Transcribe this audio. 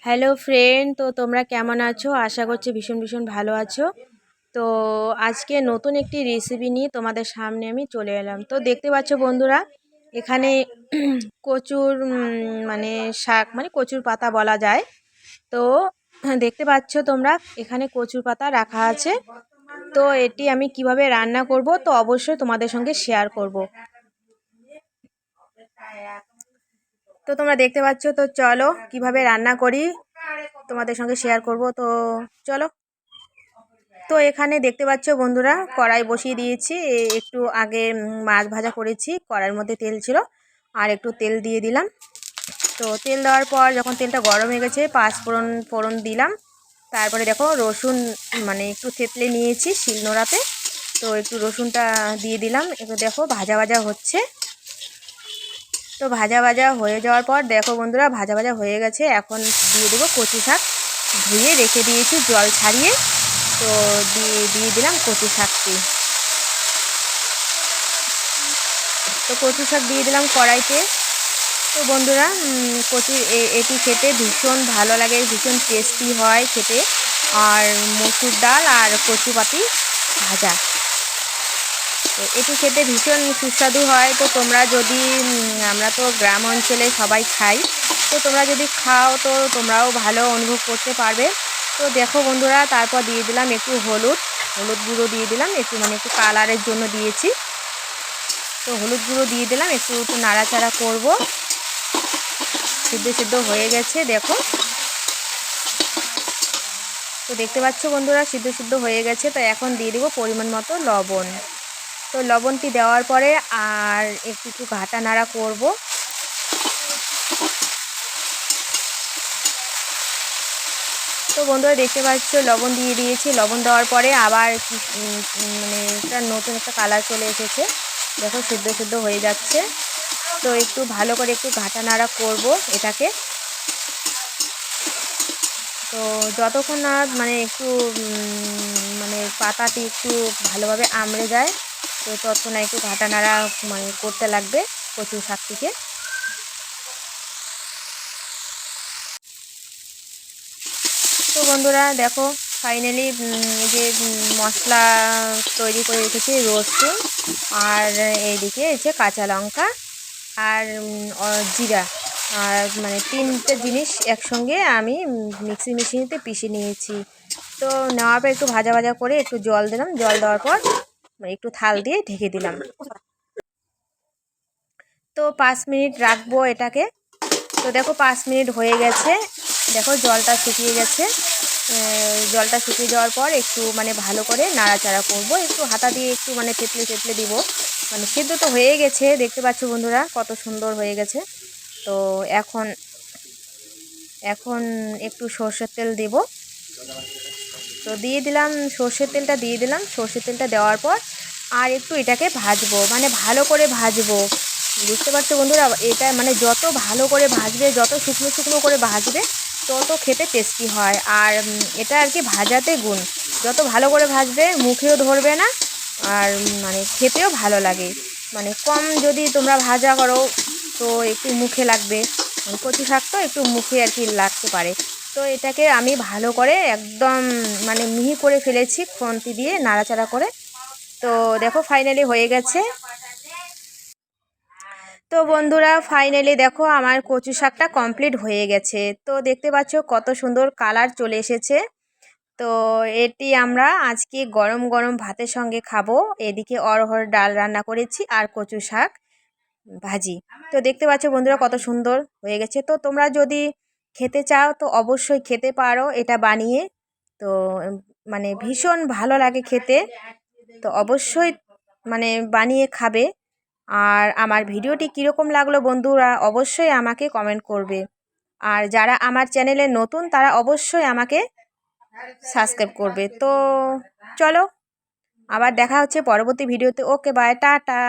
Hello friend, তো তোমরা কেমন আছো? আশা করছি ভীষণ ভীষণ ভালো আছো। তো আজকে নতুন একটি রেসিপি নিয়ে তোমাদের সামনে আমি চলে এলাম। তো দেখতে পাচ্ছ বন্ধুরা, এখানে কচুর মানে শাক, মানে কচুর পাতা বলা যায়। তো দেখতে পাচ্ছ তোমরা, এখানে কচুর পাতা রাখা আছে। তো এটি আমি কিভাবে রান্না করব, তো অবশ্যই তোমাদের সঙ্গে শেয়ার করব। তো তোমরা দেখতে পাচ্ছ, তো চলো কিভাবে রান্না করি তোমাদের সঙ্গে শেয়ার করব। তো চলো। তো এখানে দেখতে পাচ্ছ বন্ধুরা, কড়াই বসিয়ে দিয়েছি। একটু আগে মাছ ভাজা করেছি, কড়াইয়ের মধ্যে তেল ছিল, আর একটু তেল দিয়ে দিলাম। তো তেল দেওয়ার পর যখন তেলটা গরম হয়ে গেছে, পাঁচ ফোড়ন দিলাম। তারপরে দেখো রসুন মানে একটু থেতলে নিয়েছি শিলনোড়াতে, তো একটু রসুনটা দিয়ে দিলাম। একটু দেখো ভাজা ভাজা হচ্ছে। তো ভাজা ভাজা হয়ে যাওয়ার পর দেখো বন্ধুরা, ভাজা ভাজা হয়ে গেছে। এখন দিয়ে দেবো কচু শাক, ধুয়ে রেখে দিয়েছি জল ছাড়িয়ে। তো দিয়ে দিলাম কচু শাকটি। তো কচু শাক দিয়ে দিলাম কড়াইতে। তো বন্ধুরা, এটি খেতে ভীষণ ভালো লাগে, ভীষণ টেস্টি হয় খেতে। আর মসুর ডাল আর কচুপাতি ভাজা, তো এটি খেতে ভীষণ সুস্বাদু হয়। তো তোমরা যদি আমরা তো গ্রাম অঞ্চলে সবাই খাই, তো তোমরা যদি খাও তো তোমরাও ভালো অনুভব করতে পারবে। তো দেখো বন্ধুরা, তারপর দিয়ে দিলাম একটু হলুদ গুঁড়ো দিয়ে দিলাম, একটু মানে একটু কালারের জন্য দিয়েছি। তো হলুদ গুঁড়ো দিয়ে দিলাম, একটু একটু নাড়াচাড়া করব। সিদ্ধ হয়ে গেছে দেখো। তো দেখতে পাচ্ছ বন্ধুরা, সিদ্ধ হয়ে গেছে। তো এখন দিয়ে দেবো পরিমাণ মতো লবণ। তো লবণটি দেওয়ার পরে আর একটু ঘাটা নাড়া করব। তো বন্ধুরা দেখতে পাচ্ছ, লবণ দিয়ে দিয়েছি। লবণ দেওয়ার পরে আবার মানে একটা নতুন একটা কালার চলে এসেছে। দেখো সিদ্ধ হয়ে যাচ্ছে। তো একটু ভালো করে একটু ঘাটা নাড়া করব এটাকে। তো যতক্ষণ না মানে একটু মানে পাতাটি একটু ভালোভাবে আমড়ে যায়, তো ততক্ষণ একটু ঘাটা নাড়া মানে করতে লাগবে কচু শাকটিকে। তো বন্ধুরা দেখো, ফাইনালি যে মশলা তৈরি করে রেখেছি, রসুন আর এইদিকে এসে কাঁচা লঙ্কা আর জিরা, আর মানে তিনটে জিনিস একসঙ্গে আমি মিক্সি মেশিনেতে পিষে নিয়েছি। তো নেওয়ার পর একটু ভাজা ভাজা করে একটু জল দিলাম। জল দেওয়ার পর একটু থাল দিয়ে ঢেকে দিলাম। তো 5 মিনিট রাখবো এটাকে। তো দেখো 5 মিনিট হয়ে গেছে। দেখো জলটা শুকিয়ে গেছে। জলটা শুকিয়ে যাওয়ার পর একটু মানে ভালো করে নাড়াচাড়া করব, একটু হাতা দিয়ে একটু মানে থেতলে দিব। মানে সিদ্ধ তো হয়ে গেছে, দেখতে পাচ্ছ বন্ধুরা কত সুন্দর হয়ে গেছে। তো এখন এখন একটু সর্ষের তেল দেব। তো দিয়ে দিলাম সর্ষের তেলটা, দিয়ে দিলাম সর্ষের তেলটা দেওয়ার পর আর একটু এটাকে ভাজবো, মানে ভালো করে ভাজবো। বুঝতে পারছো বন্ধুরা, এটা মানে যত ভালো করে ভাজবে, যত শুকনো শুকনো করে ভাজবে, তত খেতে টেস্টি হয়। আর এটা আর কি ভাজাতে গুণ, যত ভালো করে ভাজবে মুখেও ধরবে না, আর মানে খেতেও ভালো লাগে। মানে কম যদি তোমরা ভাজা করো তো একটু মুখে লাগবে, কচু শাক তো একটু মুখে আর কি লাগতে পারে। তো এটাকে আমি ভালো করে একদম মানে মিহি করে ফেলেছি খুন্তি দিয়ে নাড়াচাড়া করে। তো দেখো ফাইনালি হয়ে গেছে। তো বন্ধুরা ফাইনালি দেখো আমার কচু শাকটা কমপ্লিট হয়ে গেছে। তো দেখতে পাচ্ছ কত সুন্দর কালার চলে এসেছে। তো এটি আমরা আজকে গরম গরম ভাতের সঙ্গে খাবো। এদিকে অরহর ডাল রান্না করেছি আর কচু শাক ভাজি। তো দেখতে পাচ্ছ বন্ধুরা কত সুন্দর হয়ে গেছে। তো তোমরা যদি খেতে চাও তো অবশ্যই খেতে পারো এটা বানিয়ে। তো মানে ভীষণ ভালো লাগে খেতে। তো অবশ্যই মানে বানিয়ে খাবে। আর আমার ভিডিওটি কীরকম লাগলো বন্ধুরা অবশ্যই আমাকে কমেন্ট করবে। আর যারা আমার চ্যানেলে নতুন তারা অবশ্যই আমাকে সাবস্ক্রাইব করবে। তো চলো, আবার দেখা হচ্ছে পরবর্তী ভিডিওতে। Okay bye, tata.